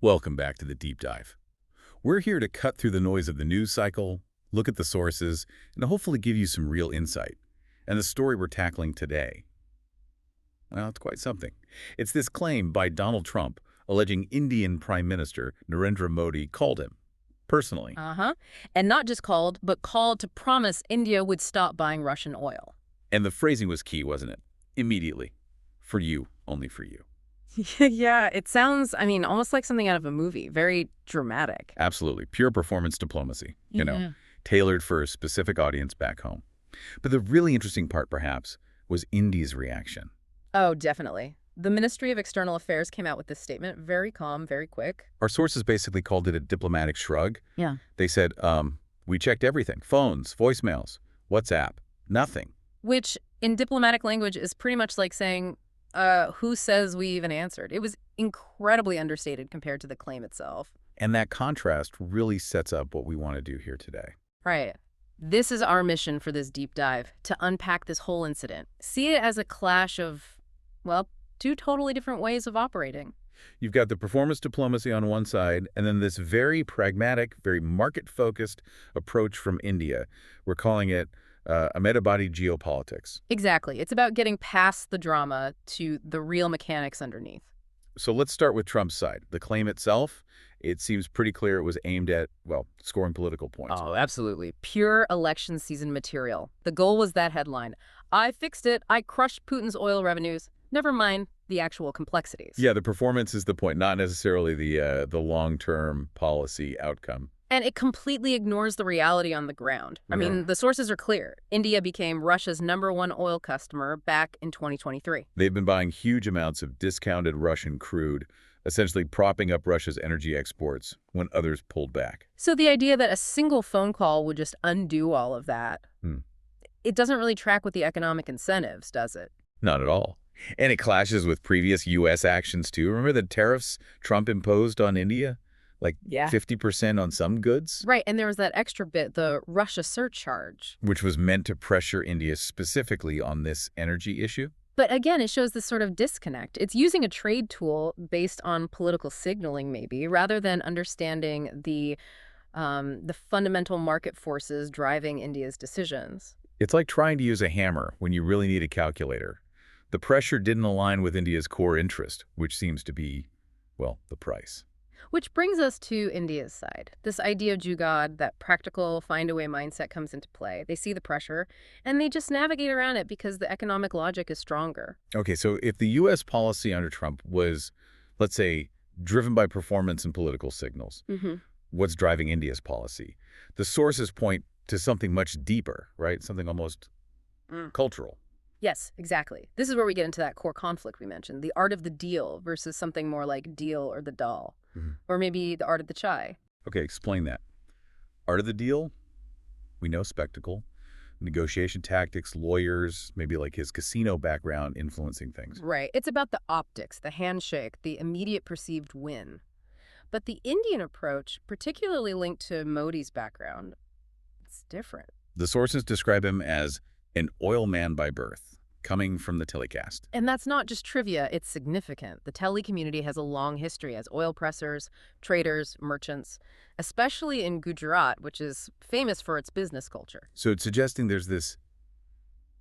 Welcome back to the Deep Dive. We're here to cut through the noise of the news cycle, look at the sources, and hopefully give you some real insight. And the story we're tackling today, well, it's quite something. It's this claim by Donald Trump alleging Indian Prime Minister Narendra Modi called him, personally. Uh-huh. And not just called, but called to promise India would stop buying Russian oil. And the phrasing was key, wasn't it? Immediately. For you, only for you. Yeah, it sounds, almost like something out of a movie. Very dramatic. Absolutely. Pure performance diplomacy, Yeah. tailored for a specific audience back home. But the really interesting part, perhaps, was India's reaction. Oh, definitely. The Ministry of External Affairs came out with this statement. Very calm, very quick. Our sources basically called it a diplomatic shrug. Yeah. They said, we checked everything. Phones, voicemails, WhatsApp, nothing. Which, in diplomatic language, is pretty much like saying, who says we even answered? It was incredibly understated compared to the claim itself. And that contrast really sets up what we want to do here today. Right. This is our mission for this deep dive, to unpack this whole incident. See it as a clash of, well, two totally different ways of operating. You've got the performance diplomacy on one side, and then this very pragmatic, very market-focused approach from India. We're calling it Ahmedabadi geopolitics. Exactly. It's about getting past the drama to the real mechanics underneath. So let's start with Trump's side. The claim itself, it seems pretty clear it was aimed at, well, scoring political points. Oh, absolutely. Pure election season material. The goal was that headline. I fixed it. I crushed Putin's oil revenues. Never mind the actual complexities. Yeah, the performance is the point, not necessarily the long-term policy outcome. And it completely ignores the reality on the ground. The sources are clear. India became Russia's #1 oil customer back in 2023. They've been buying huge amounts of discounted Russian crude, essentially propping up Russia's energy exports when others pulled back. So the idea that a single phone call would just undo all of that, it doesn't really track with the economic incentives, does it? Not at all. And it clashes with previous U.S. actions, too. Remember the tariffs Trump imposed on India? Like 50% on some goods? Right, and there was that extra bit, the Russia surcharge. Which was meant to pressure India specifically on this energy issue? But again, it shows this sort of disconnect. It's using a trade tool based on political signaling, maybe, rather than understanding the fundamental market forces driving India's decisions. It's like trying to use a hammer when you really need a calculator. The pressure didn't align with India's core interest, which seems to be, well, the price. Which brings us to India's side. This idea of Jugaad, that practical, find-a-way mindset comes into play. They see the pressure, and they just navigate around it because the economic logic is stronger. Okay, so if the U.S. policy under Trump was, let's say, driven by performance and political signals, what's driving India's policy? The sources point to something much deeper, right? Something almost cultural. Yes, exactly. This is where we get into that core conflict we mentioned, the art of the deal versus something more like deal or the doll, or maybe the art of the chai. Okay, explain that. Art of the deal, we know spectacle, negotiation tactics, lawyers, maybe like his casino background influencing things. Right. It's about the optics, the handshake, the immediate perceived win. But the Indian approach, particularly linked to Modi's background, it's different. The sources describe him as an oil man by birth, coming from the telecast. And that's not just trivia, it's significant. The tele community has a long history as oil pressers, traders, merchants, especially in Gujarat, which is famous for its business culture. So it's suggesting there's this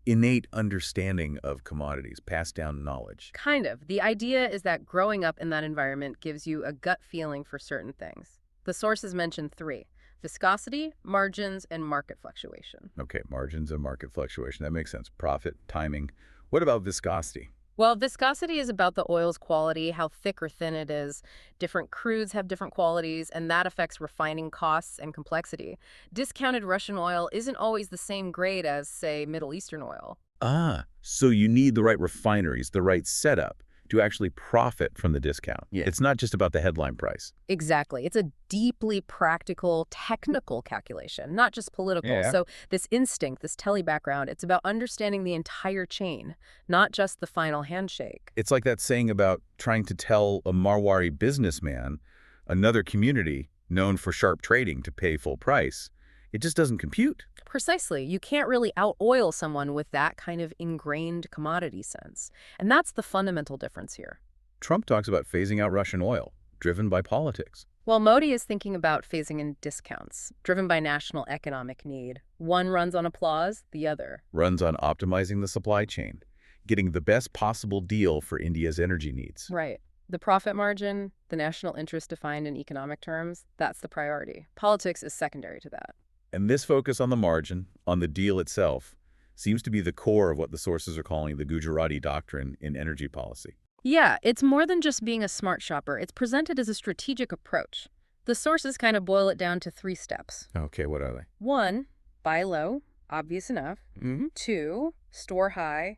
innate understanding of commodities, passed down knowledge. Kind of. The idea is that growing up in that environment gives you a gut feeling for certain things. The sources mention 3. Viscosity, margins, and market fluctuation. Okay, margins and market fluctuation. That makes sense. Profit, timing. What about viscosity? Well, viscosity is about the oil's quality, how thick or thin it is. Different crudes have different qualities, and that affects refining costs and complexity. Discounted Russian oil isn't always the same grade as, say, Middle Eastern oil. Ah, so you need the right refineries, the right setup to actually profit from the discount. Yeah. It's not just about the headline price. Exactly. It's a deeply practical, technical calculation, not just political. Yeah. So this instinct, this tele background, it's about understanding the entire chain, not just the final handshake. It's like that saying about trying to tell a Marwari businessman, another community known for sharp trading, to pay full price. It just doesn't compute. Precisely. You can't really out-oil someone with that kind of ingrained commodity sense. And that's the fundamental difference here. Trump talks about phasing out Russian oil, driven by politics. While Modi is thinking about phasing in discounts, driven by national economic need. One runs on applause, the other. Runs on optimizing the supply chain, getting the best possible deal for India's energy needs. Right. The profit margin, the national interest defined in economic terms, that's the priority. Politics is secondary to that. And this focus on the margin, on the deal itself, seems to be the core of what the sources are calling the Gujarati doctrine in energy policy. Yeah, it's more than just being a smart shopper. It's presented as a strategic approach. The sources kind of boil it down to 3 steps. Okay, what are they? 1, buy low, obvious enough. Mm-hmm. 2, store high,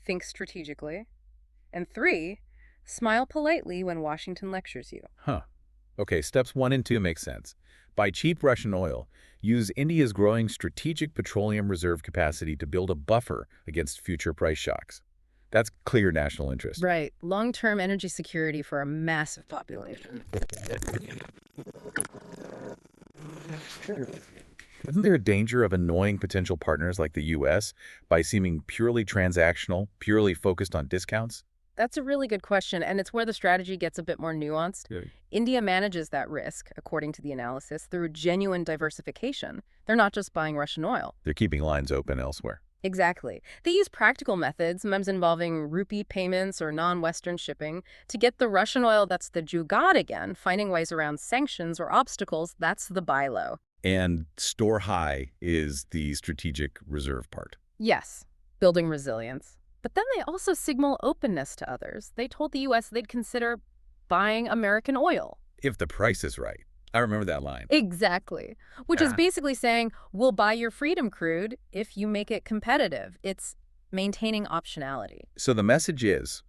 think strategically. And 3, smile politely when Washington lectures you. Huh. Okay, steps 1 and 2 make sense. Buy cheap Russian oil. Use India's growing strategic petroleum reserve capacity to build a buffer against future price shocks. That's clear national interest. Right. Long-term energy security for a massive population. Isn't there a danger of annoying potential partners like the U.S. by seeming purely transactional, purely focused on discounts? That's a really good question, and it's where the strategy gets a bit more nuanced. Yeah. India manages that risk, according to the analysis, through genuine diversification. They're not just buying Russian oil. They're keeping lines open elsewhere. Exactly. They use practical methods, sometimes involving rupee payments or non-Western shipping, to get the Russian oil that's the Jugaad again, finding ways around sanctions or obstacles. That's the buy low. And store high is the strategic reserve part. Yes, building resilience. But then they also signal openness to others. They told the U.S. they'd consider buying American oil. If the price is right. I remember that line. Exactly. Which is Yeah. basically saying, we'll buy your freedom crude if you make it competitive. It's maintaining optionality. So the message is,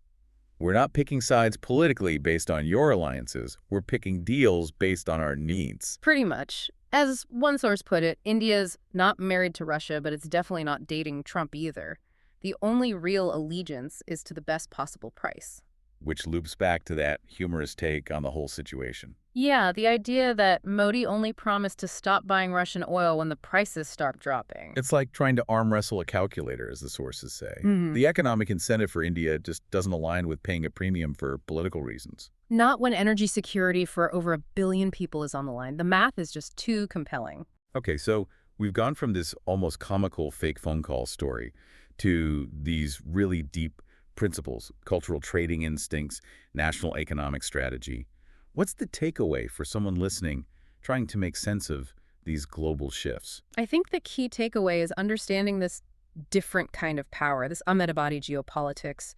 we're not picking sides politically based on your alliances. We're picking deals based on our needs. Pretty much. As one source put it, India's not married to Russia, but it's definitely not dating Trump either. The only real allegiance is to the best possible price. Which loops back to that humorous take on the whole situation. Yeah, the idea that Modi only promised to stop buying Russian oil when the prices stop dropping. It's like trying to arm wrestle a calculator, as the sources say. Mhm. The economic incentive for India just doesn't align with paying a premium for political reasons. Not when energy security for over 1 billion people is on the line. The math is just too compelling. Okay, so we've gone from this almost comical fake phone call story to these really deep principles, cultural trading instincts, national economic strategy. What's the takeaway for someone listening, trying to make sense of these global shifts? I think the key takeaway is understanding this different kind of power, this Ahmedabadi geopolitics.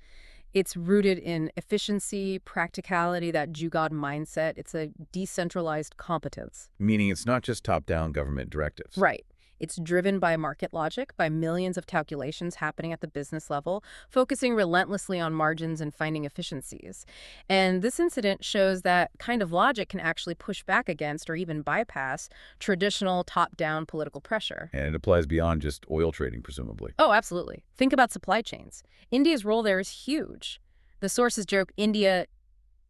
It's rooted in efficiency, practicality, that Jugaad mindset. It's a decentralized competence. Meaning it's not just top-down government directives. Right. It's driven by market logic, by millions of calculations happening at the business level, focusing relentlessly on margins and finding efficiencies. And this incident shows that kind of logic can actually push back against or even bypass traditional top-down political pressure. And it applies beyond just oil trading, presumably. Oh, absolutely. Think about supply chains. India's role there is huge. The sources joke India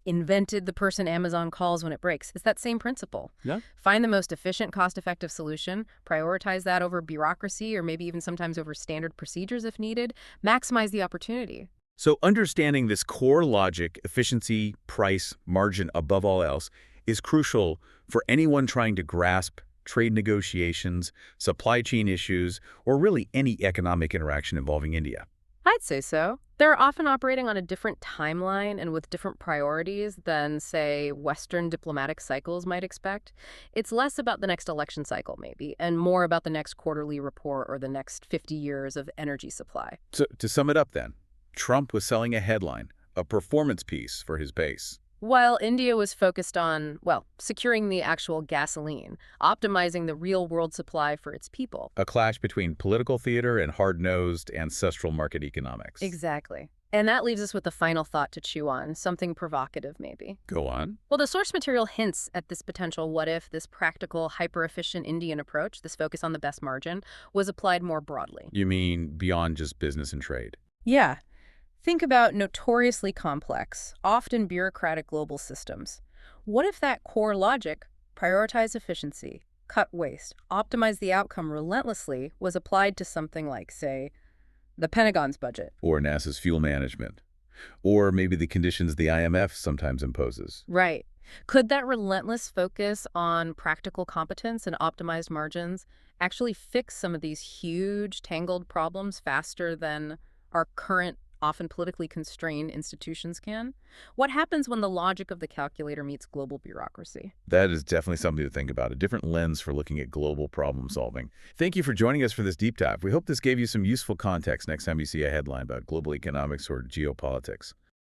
invented the person Amazon calls when it breaks. It's that same principle. Yeah. Find the most efficient, cost-effective solution, prioritize that over bureaucracy or maybe even sometimes over standard procedures if needed, maximize the opportunity. So understanding this core logic, efficiency, price, margin above all else, is crucial for anyone trying to grasp trade negotiations, supply chain issues, or really any economic interaction involving India. I'd say so. They're often operating on a different timeline and with different priorities than, say, Western diplomatic cycles might expect. It's less about the next election cycle, maybe, and more about the next quarterly report or the next 50 years of energy supply. So to sum it up then, Trump was selling a headline, a performance piece for his base. While India was focused on, well, securing the actual gasoline, optimizing the real-world supply for its people. A clash between political theater and hard-nosed ancestral market economics. Exactly. And that leaves us with the final thought to chew on, something provocative maybe. Go on. Well, the source material hints at this potential what-if this practical, hyper-efficient Indian approach, this focus on the best margin, was applied more broadly. You mean beyond just business and trade? Yeah. Think about notoriously complex, often bureaucratic global systems. What if that core logic, prioritize efficiency, cut waste, optimize the outcome relentlessly, was applied to something like, say, the Pentagon's budget? Or NASA's fuel management? Or maybe the conditions the IMF sometimes imposes? Right. Could that relentless focus on practical competence and optimized margins actually fix some of these huge, tangled problems faster than our current, often politically constrained institutions can? What happens when the logic of the calculator meets global bureaucracy? That is definitely something to think about, a different lens for looking at global problem solving. Thank you for joining us for this deep dive. We hope this gave you some useful context next time you see a headline about global economics or geopolitics.